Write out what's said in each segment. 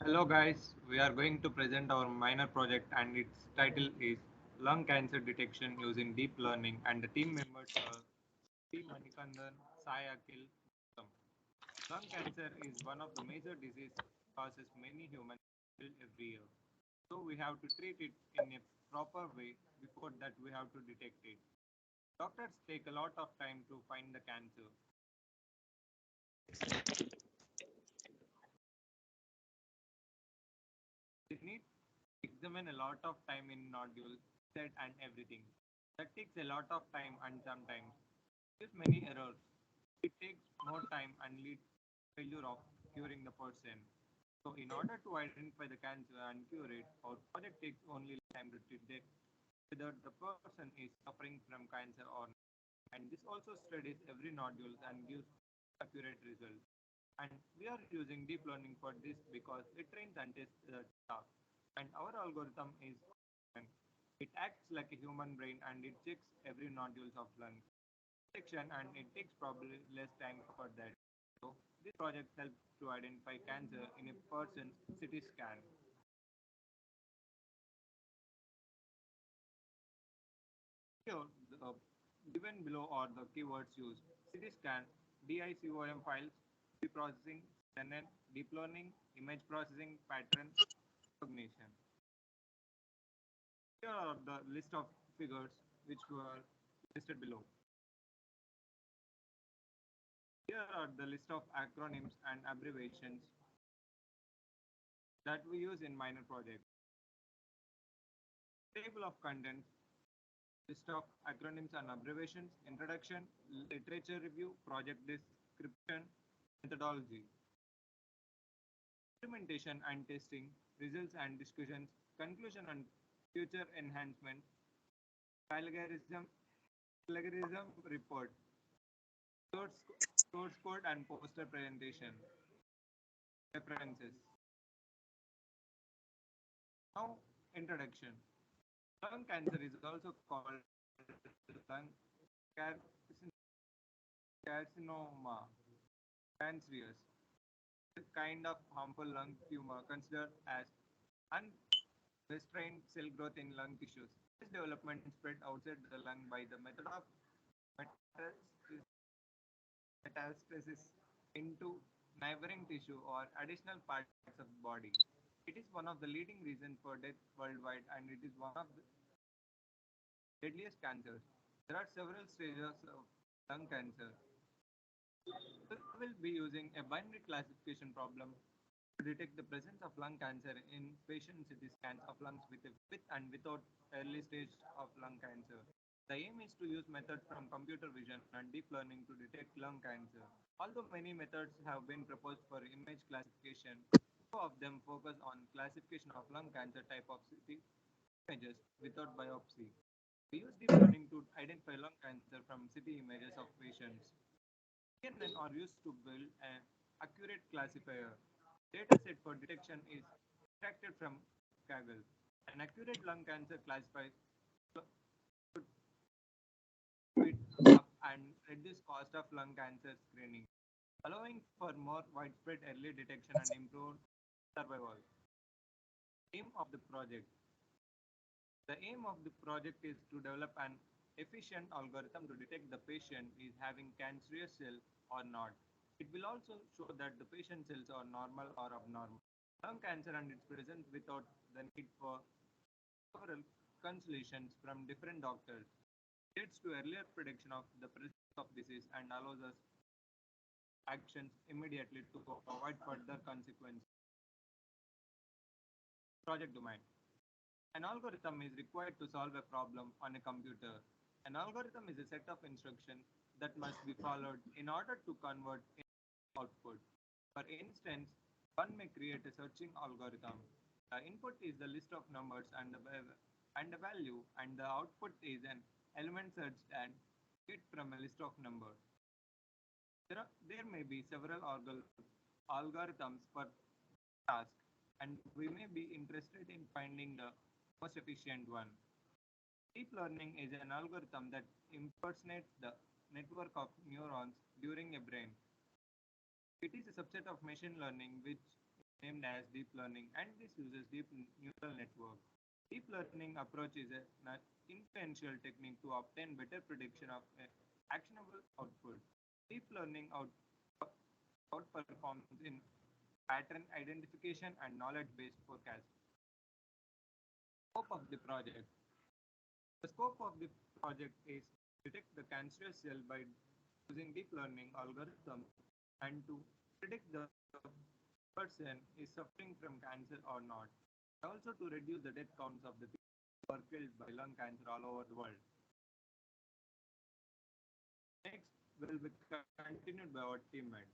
Hello guys, we are going to present our minor project and its title is Lung Cancer Detection Using Deep Learning and the team members are B.E M.E Sai Akhil. Gautam. Lung cancer is one of the major diseases causes many humans kill every year. So we have to treat it in a proper way. Before that we have to detect it. Doctors take a lot of time to find the cancer. They need to examine a lot of time in nodules, set and everything. That takes a lot of time and sometimes there's many errors. It takes more time and leads to failure of curing the person. So in order to identify the cancer and cure it, our project takes only time to detect whether the person is suffering from cancer or not. And this also studies every nodule and gives accurate results. And we are using deep learning for this because it trains and tests the data. And our algorithm is it acts like a human brain and it checks every nodules of lung section and it takes probably less time for that. So this project helps to identify cancer in a person's CT scan. Here, the given below are the keywords used. CT scan, DICOM files, pre-processing, CNN, deep learning, image processing, pattern recognition. Here are the list of figures which were listed below. Here are the list of acronyms and abbreviations that we use in minor projects. Table of contents, list of acronyms and abbreviations, introduction, literature review, project description, methodology, implementation and testing, results and discussions, conclusion and future enhancement, plagiarism report, source, source code and poster presentation, references. Now, introduction. Lung cancer is also called lung carcinoma, cancerous, a kind of harmful lung tumor considered as unrestrained cell growth in lung tissues. This development spread outside the lung by the method of metastasis into neighboring tissue or additional parts of the body. It is one of the leading reasons for death worldwide and it is one of the deadliest cancers. There are several stages of lung cancer. We will be using a binary classification problem to detect the presence of lung cancer in patient CT scans of lungs with and without early stage of lung cancer. The aim is to use methods from computer vision and deep learning to detect lung cancer. Although many methods have been proposed for image classification, two of them focus on classification of lung cancer type of CT images without biopsy. We use deep learning to identify lung cancer from CT images of patients. CNN are used to build an accurate classifier. Dataset for detection is extracted from Kaggle. An accurate lung cancer classifier could speed up and reduce cost of lung cancer screening, allowing for more widespread early detection and improved survival. Aim of the project. The aim of the project is to develop an efficient algorithm to detect the patient is having cancerous cell or not. It will also show that the patient cells are normal or abnormal. Lung cancer and its presence without the need for several consultations from different doctors leads to earlier prediction of the presence of disease and allows us actions immediately to avoid further consequences. Project domain. An algorithm is required to solve a problem on a computer. An algorithm is a set of instructions that must be followed in order to convert output. For instance, one may create a searching algorithm. The input is the list of numbers and the value, and the output is an element searched and get from a list of numbers. There may be several algorithms per task, and we may be interested in finding the most efficient one. Deep learning is an algorithm that impersonates the network of neurons during a brain. It is a subset of machine learning which named as deep learning, and this uses deep neural network. Deep learning approach is an influential technique to obtain better prediction of actionable output. Deep learning outperforms in pattern identification and knowledge-based forecast. Scope of the project. The scope of the project is detect the cancerous cell by using deep learning algorithm and to predict the person is suffering from cancer or not. Also to reduce the death counts of the people who are killed by lung cancer all over the world. Next will be continued by our teammate.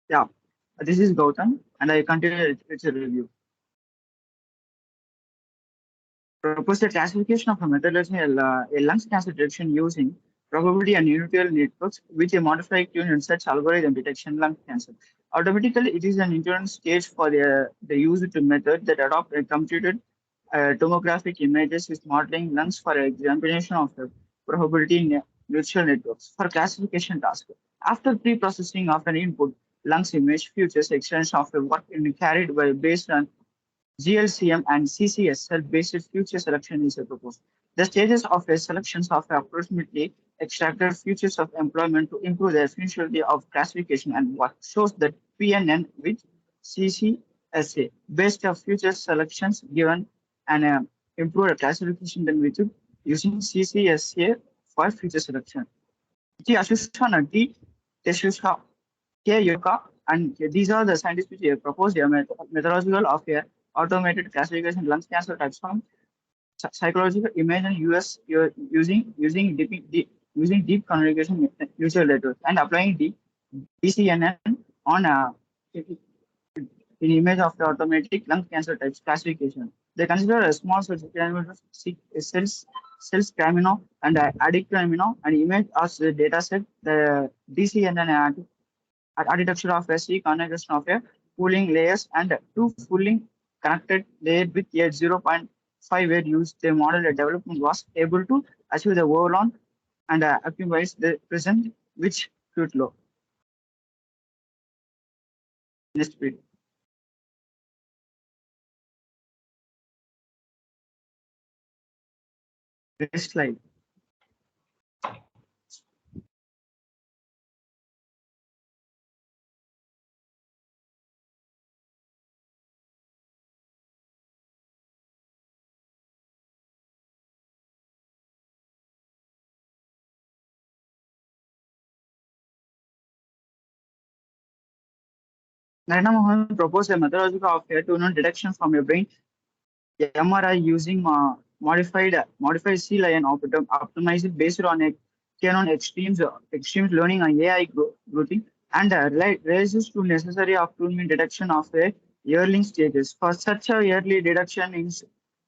Yeah, this is Gautam, and I continue its review. Propose a classification of a methodology a lungs cancer detection using probability and neural networks with a modified tune and such algorithm detection lung cancer. Automatically, it is an internal stage for the use to method that adopt a computed tomographic images with modeling lungs for examination of the probability neutral networks for classification task. After pre-processing of an input, lungs image futures extension of the work carried by based on GLCM and CCSL-based future selection is proposed. The stages of a selections of approximately extracted futures of employment to improve the efficiency of classification and what shows that PNN with CCSA based of future selections given and improved classification than with using CCSA for future selection. T. Ashushan T. Teshushka K. Yoka, and these are the scientists which proposed a methodological of a automated classification lung cancer types from psychological image and using deep conjugation user letters and applying DCNN on in image of the automatic lung cancer types classification. They consider a small cells camino and addict amino and image as the data set. The DCNN architecture of a C conjugation of a pooling layers and two fully connected layer with a 0.5 use the model development was able to achieve the overall and optimize the present which could low. Next speed. Next slide. Narendra Mohan proposed a methodology of air tunnel detection from your brain MRI using modified C line optimized based on a canon extremes learning and AI routing and raises to necessary afternoon detection of a yearling stages. For such a yearly detection,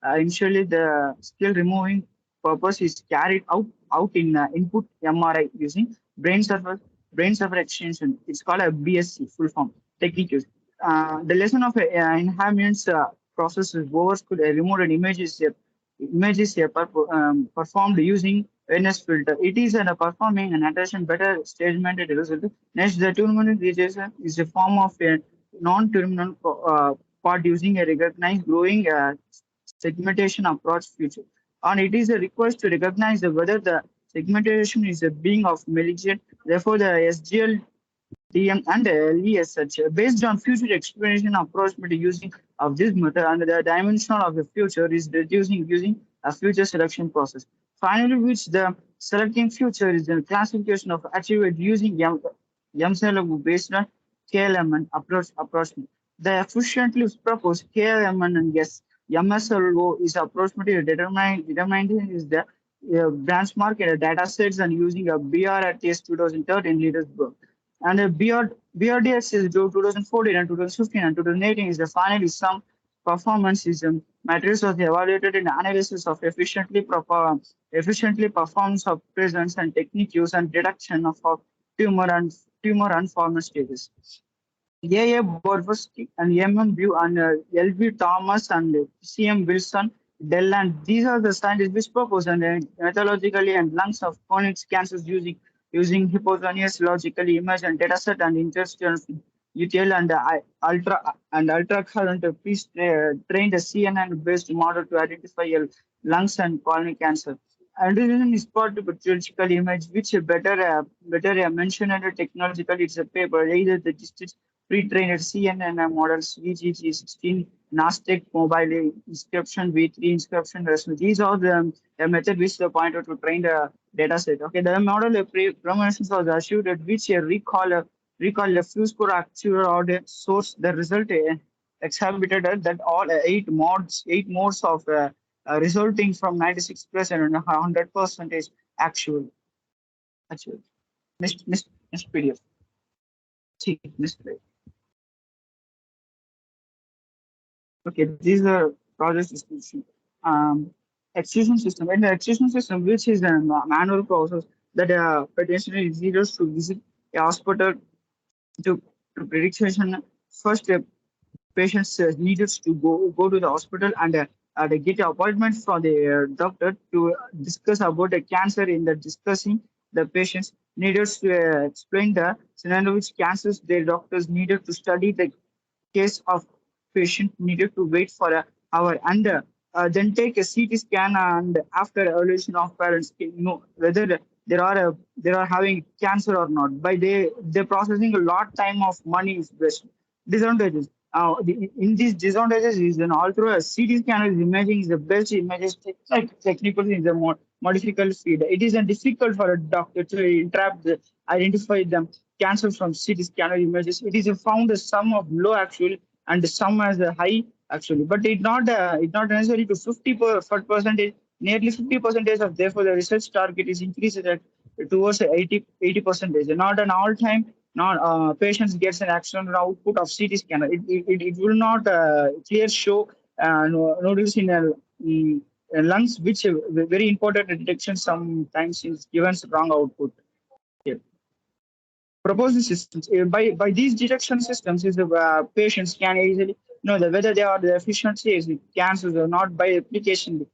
initially the skill removing purpose is carried out in input MRI using brain surface extension. It's called a BSC full form technique. The lesson of enhancements process is over could remove an performed using awareness filter. It is performing an attention better statement result. Next, the tournament rejection is a form of a non-terminal part using a recognized growing segmentation approach feature. And it is a request to recognize whether the segmentation is a being of malignant. Therefore, the SGL DM and LE such based on future explanation approximately using of this method and the dimension of the future is reducing using a future selection process. Finally, which the selecting future is the classification of achieved using YAML based on KLM approximate. The efficiently proposed KLM and yes, MSLO is approximately determined is the benchmark data sets and using a BR at TS 2013 leaders book. And BRDS is 2014 and 2015 and 2018 is the finally some performance is materials was evaluated in analysis of efficiently performance of presence and technique use and detection of tumor and tumor and formal stages. A.A. Borowski and M.M. View and L.V. Thomas and C.M. Wilson, Dell, and these are the scientists which propose and methodologically and lungs of chronic cancers using hypogeneous logically image and dataset and interstitial ETL and ultracurrent trained CNN based model to identify lungs and colon cancer. And reason is part of surgical image, which better mentioned and technologically it's a paper either the distance pre-trained CNN models VGG16 NASTEC mobile inscription V3 inscription response. These are the method which the pointer to train the data set. Okay, the model premonitions was assured at which a recall a few score actual or the source the result exhibited that all eight modes of resulting from 96% and 100% is actual. Actual. Next PDF. See, next slide. Okay, these are project description. Execution system. And the execution system, which is a manual process that potentially leaders to visit a hospital to, to prediction. First, patients needed to go to the hospital and get an appointment from the doctor to discuss about the cancer. In the discussing, the patients needed to explain the scenario which cancers their doctors needed to study the case of patient needed to wait for an hour and then take a CT scan and after evaluation of parents know whether they are having cancer or not. By they processing a lot time of money is best. Disadvantages. In these disadvantages is an although a CT scanner imaging is the best images like technically is the more modifiable speed. It is difficult for a doctor to identify them cancer from CT scanner images. It is found a sum of low actual and some as a high actually, but it not necessary to 50% nearly 50% of therefore the research target is increased at towards 80%. Not an all time. Not patients gets an external output of CT scanner. It will not clear show nodules in lungs, which very important detection sometimes is given wrong output. Yeah. Proposed systems. By these detection systems, is the patients can easily know that whether they are the efficiency is cancers or not by application.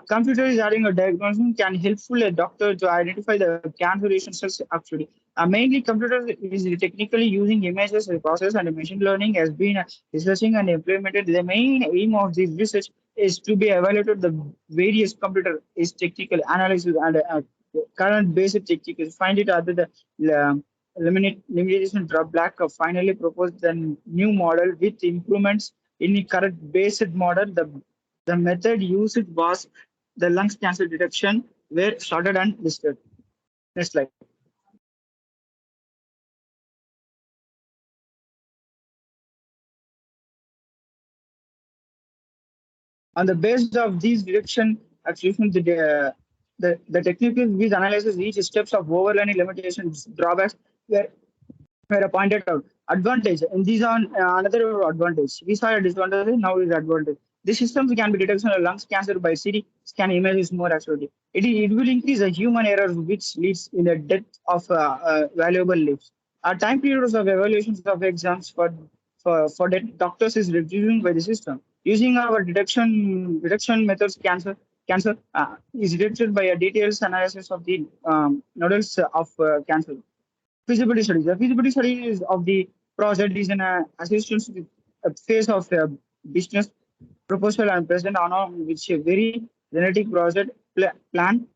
Computer is adding a diagnosis can helpful a doctor to identify the cancer cells actually. Mainly, computer is technically using images process and machine learning has been researching and implemented. The main aim of this research is to be evaluated the various computer is technical analysis and current basic techniques. Find it other the limitation drawback of finally proposed the new model with improvements in the current based model. The method used was the lungs cancer detection were started and listed. Next slide. On the basis of these direction achievement, the technical with analysis each steps of overlearning limitations, drawbacks were were pointed out. Advantage, and these are another advantage. We saw a disadvantage, now is advantage. The systems can be detection of lungs cancer by CT scan images more accurately. It will increase the human errors, which leads in the death of valuable lives. Our time periods of evaluations of exams for the doctors is reducing by the system. Using our detection methods, cancer is detected by a detailed analysis of the nodules of cancer. Feasibility studies. The feasibility study is of the project is an assistance with a phase of business proposal and present on which a very genetic project plan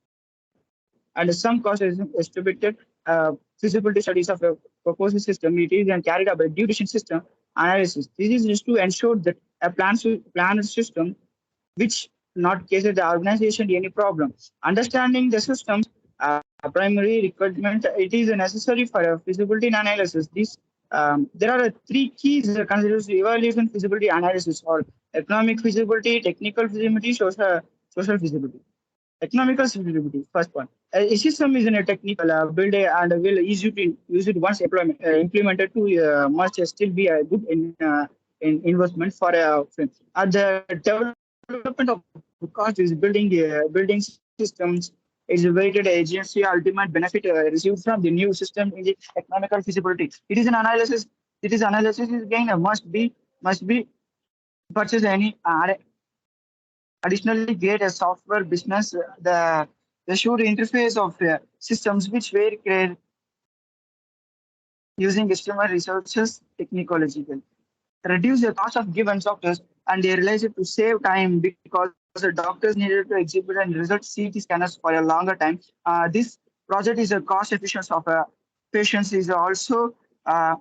and some cost is estimated. Feasibility studies of a proposed system it is and carried out a duration system analysis. This is just to ensure that a plan system which not cases the organization any problem. Understanding the systems primary requirement it is necessary for a feasibility analysis. This there are three keys considered evaluation feasibility analysis or economic feasibility, technical feasibility, social feasibility. Economical feasibility, first one. A system is in a technical build and will easy to use it once implemented to must still be a good in investment for a firm. At the development of cost is building systems Its weighted agency ultimate benefit received from the new system in the economical feasibility. It is an analysis. It is analysis is again must be purchase any additionally get a software business the should interface of systems which were created using customer resources technological reduce the cost of given doctors and they realized to save time because the doctors needed to exhibit and result CT scanners for a longer time. This project is a cost efficient of patients is also uh,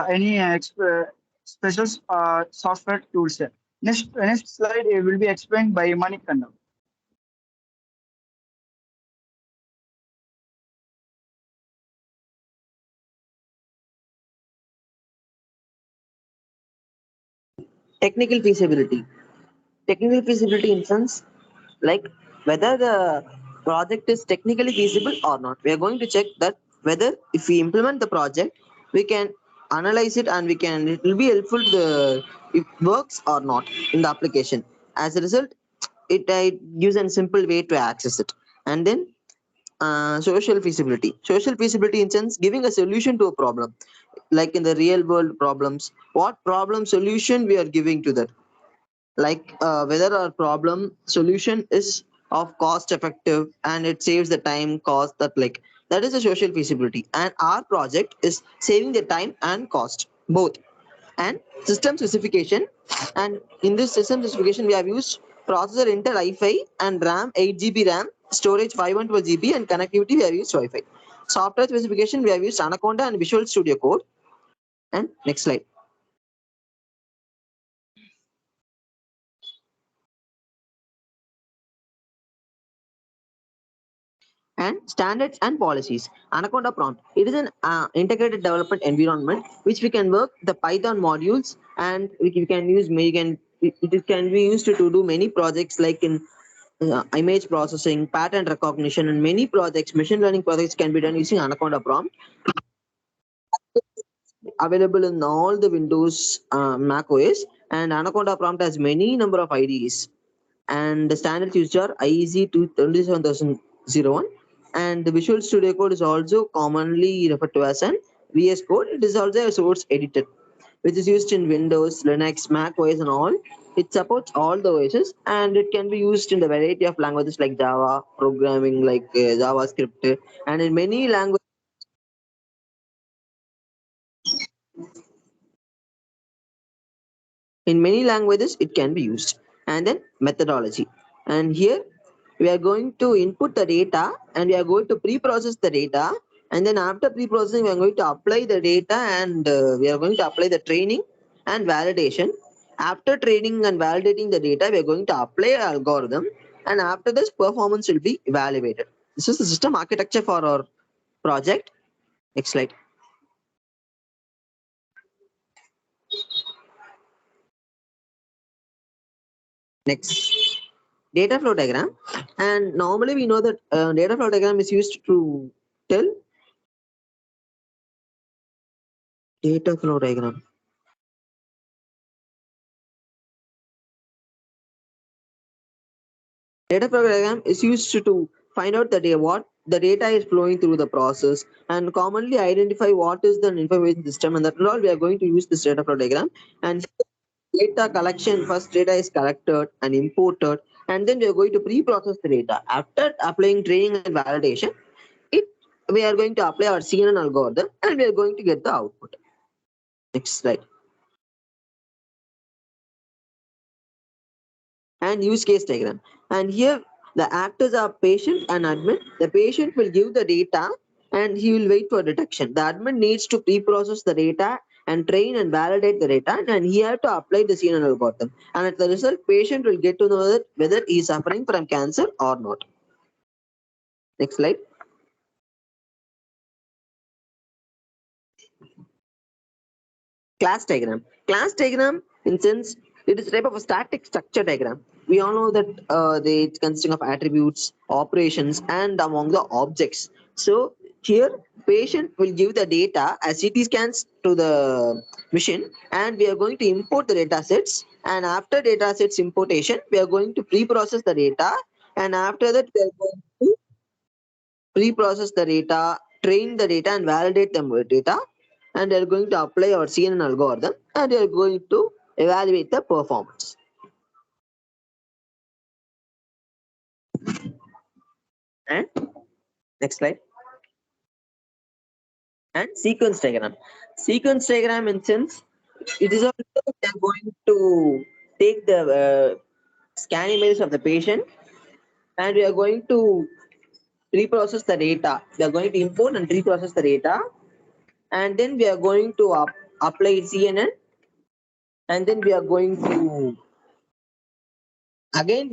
any special software tools. Next slide will be explained by Manikandam. Technical feasibility. Technical feasibility in sense like whether the project is technically feasible or not. We are going to check that whether if we implement the project, we can analyze it and we can it will be helpful to the it works or not in the application. As a result, it gives a simple way to access it. And then social feasibility. Social feasibility in sense giving a solution to a problem, like in the real world problems. What problem solution we are giving to that? Like whether our problem solution is of cost effective and it saves the time cost that is a social feasibility, and our project is saving the time and cost both. And system specification, and in this system specification we have used processor Intel i5 and RAM 8 GB RAM, storage 512 GB, and connectivity we have used Wi-Fi. Software specification we have used Anaconda and Visual Studio Code. And next slide. And standards and policies. Anaconda prompt. It is an integrated development environment which we can work the Python modules, and we can use. It can be used to do many projects like in image processing, pattern recognition, and many projects. Machine learning projects can be done using Anaconda prompt. Available in all the Windows, Mac OS, and Anaconda prompt has many number of IDEs. And the standard used are IEC 27001, and the Visual Studio Code is also commonly referred to as an VS Code. It is also a source editor which is used in Windows, Linux, Mac OS, and all. It supports all the OSs and it can be used in the variety of languages like Java programming, like JavaScript, and in many languages. In many languages it can be used. And then methodology, and here we are going to input the data and we are going to pre-process the data, and then after pre-processing we are going to apply the data, and we are going to apply the training and validation. After training and validating the data we are going to apply an algorithm, and after this performance will be evaluated. This is the system architecture for our project. Next slide. Next, data flow diagram. And normally we know that data flow diagram is used to tell data flow diagram. Data flow diagram is used to find out the data, what the data is flowing through the process, and commonly identify what is the information system, and that all we are going to use this data flow diagram. And data collection, first data is collected and imported, and then we are going to pre-process the data. After applying training and validation, it we are going to apply our CNN algorithm and we are going to get the output. Next slide. And use case diagram. And here the actors are patient and admin. The patient will give the data and he will wait for detection. The admin needs to pre-process the data and train and validate the data, and he has to apply the CNN algorithm. And at the result, patient will get to know that whether he is suffering from cancer or not. Next slide. Class diagram. Class diagram, in sense, it is a type of a static structure diagram. We all know that it's consisting of attributes, operations, and among the objects. So here, patient will give the data as CT scans to the machine, and we are going to import the data sets. And after data sets importation, we are going to pre-process the data, and after that, we are going to pre-process the data, train the data, and validate the data. And we are going to apply our CNN algorithm, and we are going to evaluate the performance. And next slide. And sequence diagram. Sequence diagram in sense, it is also they are going to take the scan images of the patient, and we are going to reprocess the data. We are going to import and reprocess the data, and then we are going to apply CNN, and then we are going to again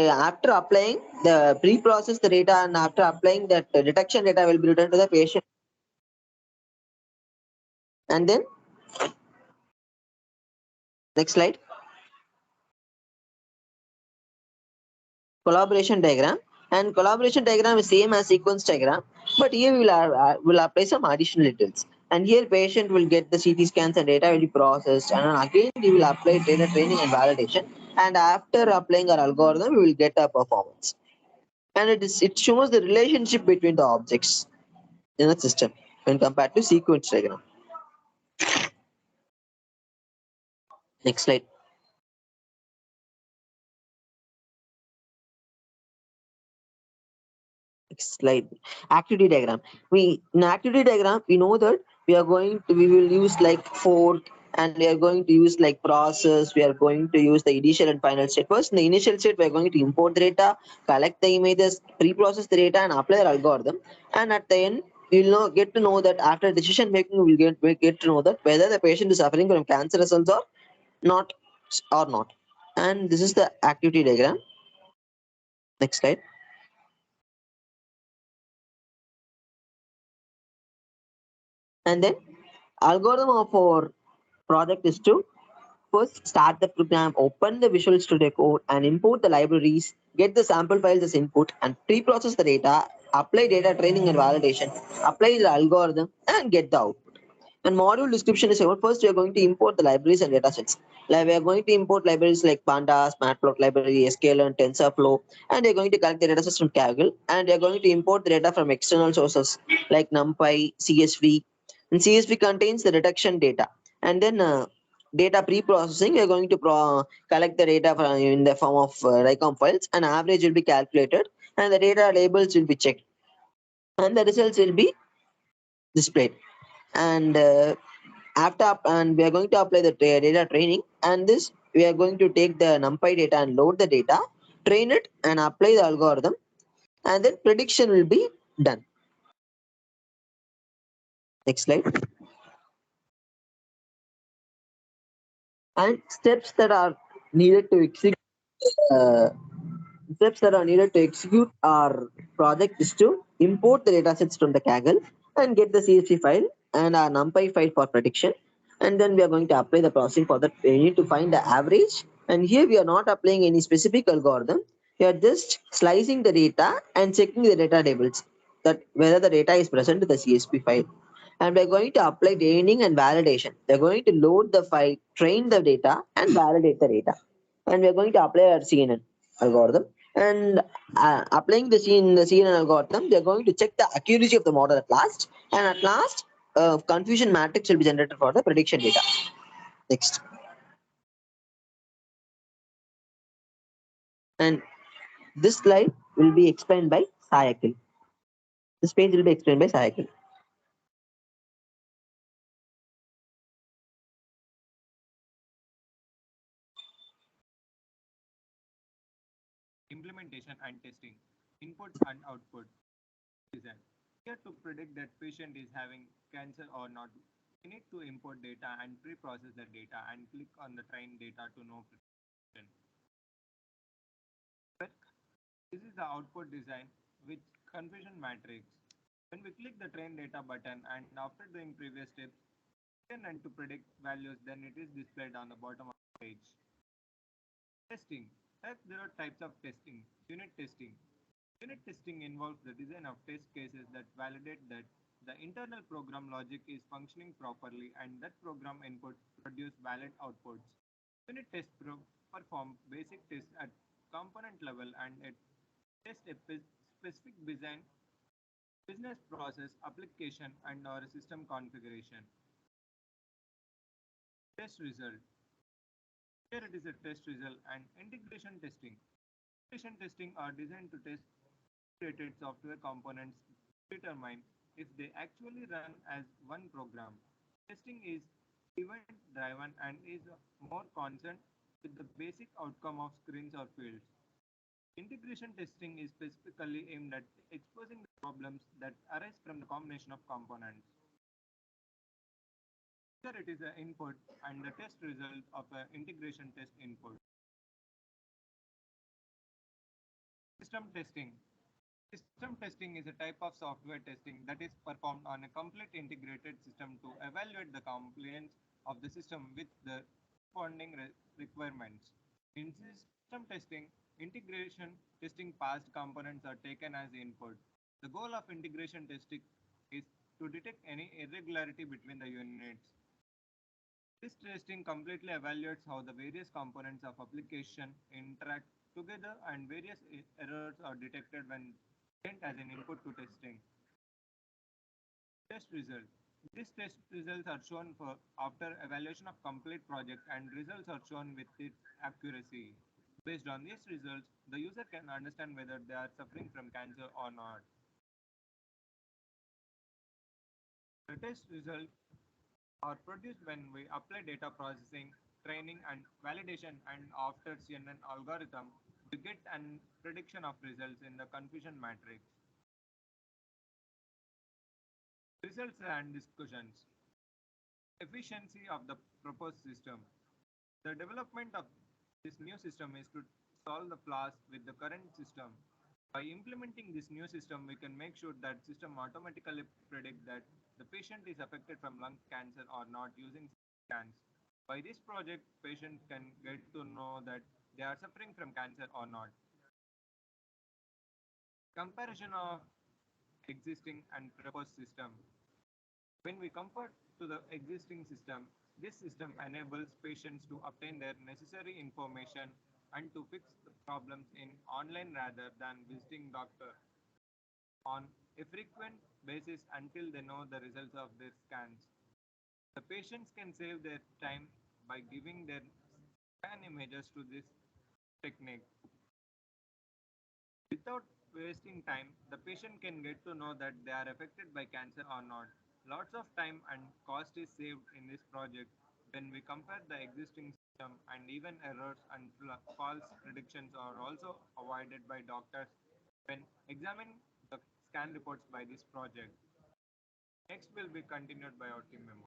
after applying the pre-process the data, and after applying that detection data will be returned to the patient, and then next slide. Collaboration diagram, and collaboration diagram is same as sequence diagram, but here we will apply some additional details. And here patient will get the CT scans and data will be processed, and then again we will apply data training and validation, and after applying our algorithm we will get a performance. And it shows the relationship between the objects in a system when compared to sequence diagram. Next slide. Next slide. Activity diagram. We in activity diagram we know that we will use like fork, and we are going to use like process. We are going to use the initial and final state. First, in the initial state, we are going to import the data, collect the images, pre-process the data, and apply the algorithm. And at the end, we will get to know that after decision making, we get to know that whether the patient is suffering from cancer results not or not. And this is the activity diagram. Next slide. And then algorithm of our project is to first start the program, open the Visual Studio Code, and import the libraries, get the sample files as input, and pre-process the data, apply data training and validation, apply the algorithm, and get the output. And module description is about first we are going to import the libraries and datasets. Like we are going to import libraries like Pandas, Matplotlib library, SQL, and TensorFlow, and we are going to collect the datasets from Kaggle, and we are going to import the data from external sources like NumPy, CSV, and CSV contains the detection data. And then data pre-processing, we are going to collect the data from, in the form of RICOM files, and average will be calculated, and the data labels will be checked, and the results will be displayed. And and we are going to apply the data training, and this we are going to take the NumPy data and load the data, train it, and apply the algorithm, and then prediction will be done. Next slide. And steps that are needed to execute uh, our project is to import the datasets from the Kaggle and get the CSV file and our NumPy file for prediction. And then we are going to apply the processing for that. We need to find the average. And here we are not applying any specific algorithm. We are just slicing the data and checking the data tables that whether the data is present in the CSV file. And we're going to apply training and validation. We're going to load the file, train the data, and validate the data. And we're going to apply our CNN algorithm. And applying the CNN algorithm, they're going to check the accuracy of the model at last. And at last, confusion matrix will be generated for the prediction data. Next. And this slide will be explained by Akhil. This page will be explained by Akhil. Implementation and testing, input and output design. Here to predict that patient is having cancer or not, we need to import data and pre-process the data and click on the train data to know prediction. Well, this is the output design with confusion matrix. When we click the train data button and after doing previous steps, and to predict values, then it is displayed on the bottom of the page. Testing. There are types of testing. Unit testing. Unit testing involves the design of test cases that validate that the internal program logic is functioning properly and that program inputs produce valid outputs. Unit tests perform basic tests at component level and it test a specific design business process, application, and or system configuration. Test result. Here it is a test result and integration testing. Integration testing are designed to test integrated software components to determine if they actually run as one program. Testing is event driven and is more concerned with the basic outcome of screens or fields. Integration testing is specifically aimed at exposing the problems that arise from the combination of components. Here it is an input and the test result of an integration test input. System testing. System testing is a type of software testing that is performed on a complete integrated system to evaluate the compliance of the system with the corresponding requirements. In system testing, integration testing past components are taken as input. The goal of integration testing is to detect any irregularity between the units. This testing completely evaluates how the various components of application interact together and various errors are detected when sent as an input to testing. Test result. These test results are shown for after evaluation of complete project and results are shown with its accuracy. Based on these results, the user can understand whether they are suffering from cancer or not. The test results are produced when we apply data processing, training, and validation, and after CNN algorithm, we get an prediction of results in the confusion matrix. Results and discussions. Efficiency of the proposed system. The development of this new system is to solve the flaws with the current system. By implementing this new system, we can make sure that system automatically predict that the patient is affected from lung cancer or not using scans. By this project, patients can get to know that they are suffering from cancer or not. Comparison of existing and proposed system. When we compare to the existing system, this system enables patients to obtain their necessary information and to fix the problems in online rather than visiting doctor on a frequent basis until they know the results of their scans. The patients can save their time by giving their scan images to this technique. Without wasting time, the patient can get to know that they are affected by cancer or not. Lots of time and cost is saved in this project when we compare the existing system, and even errors and false predictions are also avoided by doctors when examining the scan reports by this project. Next will be continued by our team member.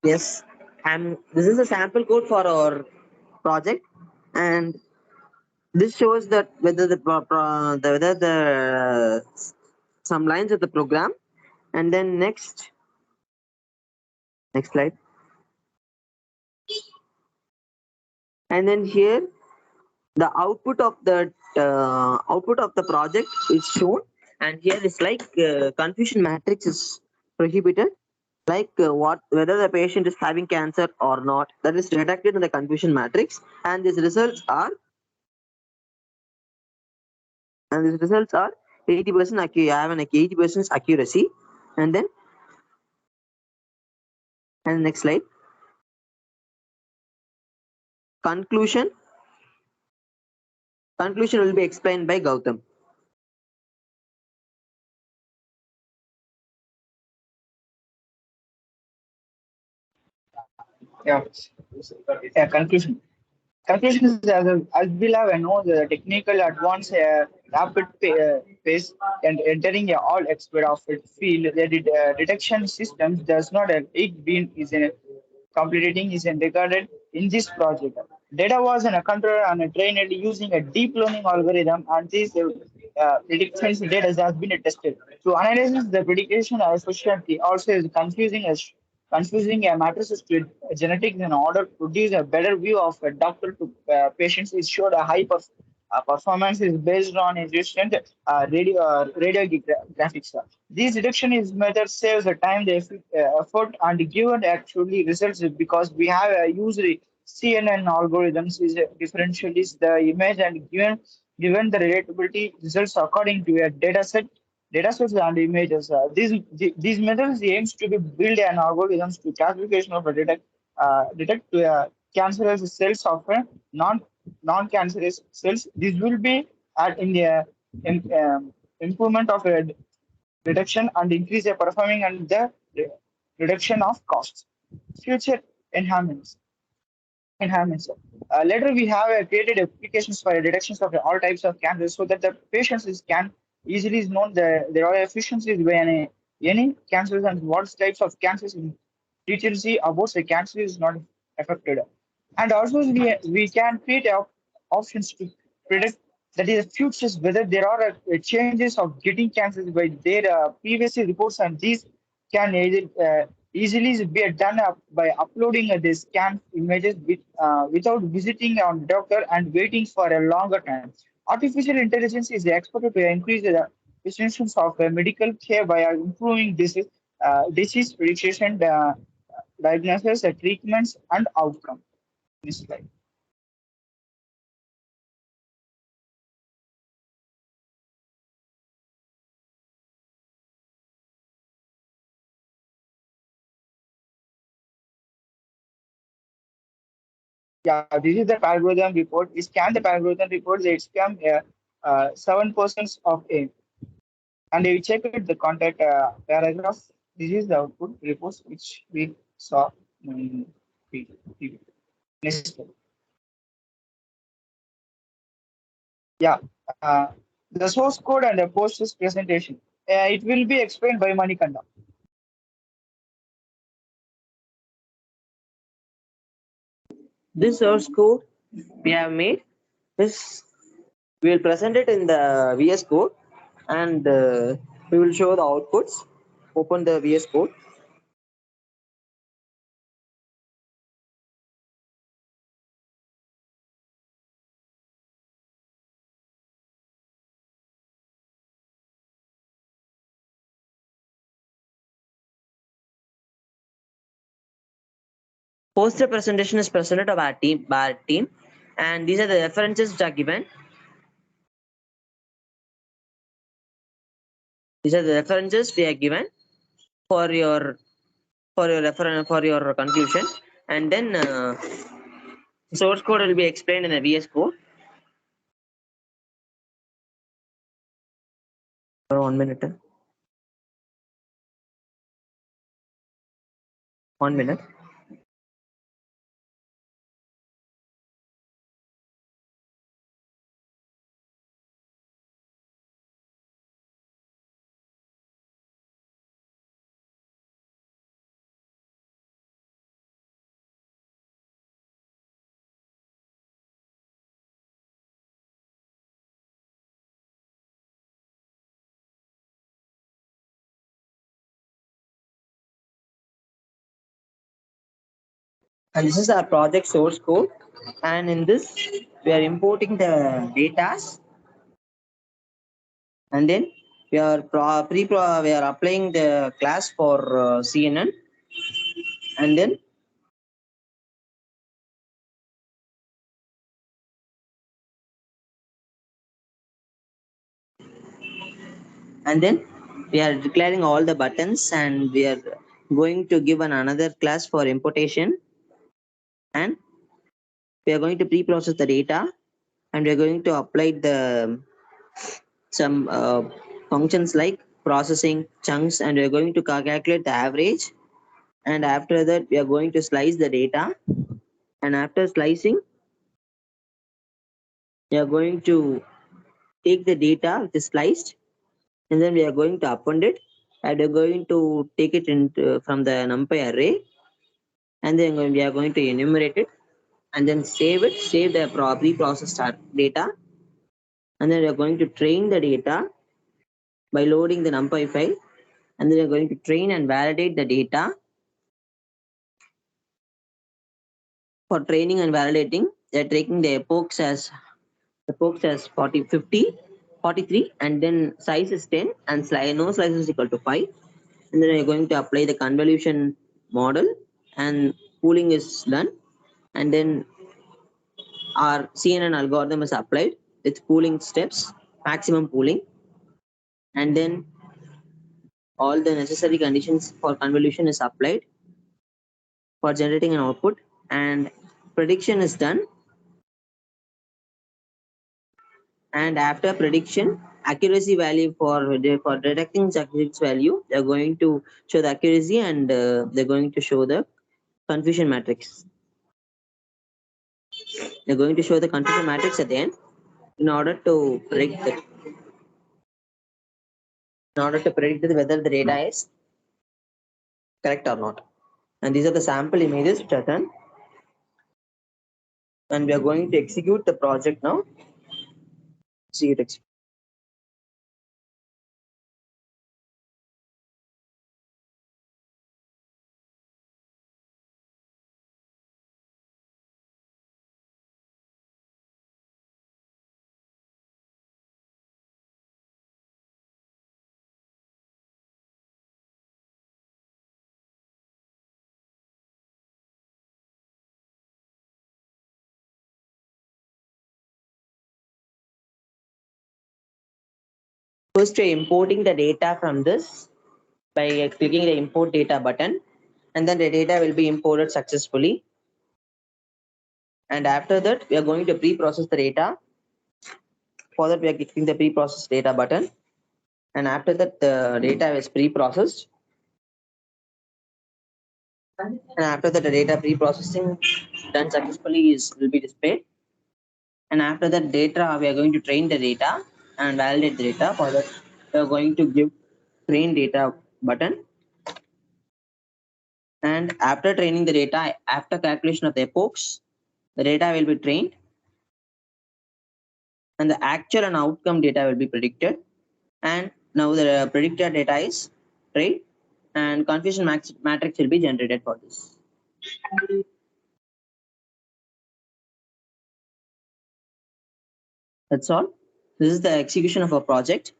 Yes, and this is a sample code for our project, and this shows that whether whether the some lines of the program, and then next slide, and then here the output of the project is shown, and here is like confusion matrix is prohibited, like what whether the patient is having cancer or not, that is detected in the confusion matrix, and these results are and these results are 80% accuracy. I have an 80% accuracy, and then and next slide. Conclusion. Conclusion will be explained by Gautam. Yeah. Yeah. Conclusion. Conclusion is as we have know the technical advance rapid pace and entering a all expert of it field the detection systems does not have it been is a completing is regarded in this project. Data was in a control and trained using a deep learning algorithm and this predictions data has been tested. To analyze the prediction efficiently also is confusing a matrices to genetics in order to produce a better view of a doctor to patients. It showed a performance is based on instant radiographics. This reduction is method saves the time, the effort, and given actually results because we have used CNN algorithms is differentiates the image and given the relatability results according to a data sets and images. These methods aims to be build an algorithms to classification of a detect cancerous cells of a non-cancerous cells. This will be at in the improvement of a reduction and increase the performing and the reduction of costs. Future enhancements enhancements. Later, we have created applications for detections of all types of cancers so that the patients can easily know their efficiencies when any cancers and what types of cancers in frequency about the cancer is not affected. And also, we can create options to predict that is futures whether there are changes of getting cancers by their previous reports, and these can easily be done by uploading the scan images without visiting a doctor and waiting for a longer time. Artificial intelligence is expected to increase the efficiency of medical care by improving disease prediction, diagnosis, treatments, and outcome. This slide. Yeah, this is the algorithm report. We scan the algorithm report. They scan 7% of A. And we check it the contact paragraph. This is the output reports which we saw in the next slide. Yeah, the source code and the post presentation. It will be explained by Manikanda. This source code we have made is we will present it in the VS Code, and we will show the outputs. Open the VS Code. Poster presentation is presented by our team, and these are the references which are given. These are the references we are given for your for your conclusion, and then source code will be explained in the VS Code. For 1 minute. 1 minute. And this is our project source code, and in this we are importing the data, and then we are we are applying the class for CNN, and then we are declaring all the buttons, and we are going to give another class for importation, and we are going to pre-process the data, and we are going to apply the some functions like processing chunks, and we are going to calculate the average, and after that we are going to slice the data, and after slicing we are going to take the data which is sliced, and then we are going to append it, and we are going to take it into from the numpy array, and then we are going to enumerate it, and then save the pre-processed data, and then you're going to train the data by loading the NumPy file, and then you're going to train and validate the data. For training and validating, they're taking the epochs as 40, 50, 43, and then size is 10, and no slice is equal to 5. And then you're going to apply the convolution model, and pooling is done, and then our CNN algorithm is applied with pooling steps, maximum pooling, and then all the necessary conditions for convolution is applied for generating an output, and prediction is done. And after prediction, accuracy value for detecting success value, they're going to show the accuracy, and they're going to show the confusion matrix. They're going to show the confusion matrix at the end in order to predict whether the data is correct or not. And these are the sample images which are done. And we are going to execute the project now. See it execute. First, we're importing the data from this by clicking the import data button, and then the data will be imported successfully. And after that, we are going to pre-process the data. For that, we are clicking the pre-process data button, and after that, the data is pre-processed. And after that, the data pre-processing done successfully will be displayed. And after that data, we are going to train the data and validate the data. For that, we are going to give train data button. And after training the data, after calculation of the epochs, the data will be trained, and the actual and outcome data will be predicted. And now the predicted data is trained, and confusion matrix will be generated for this. That's all. This is the execution of our project.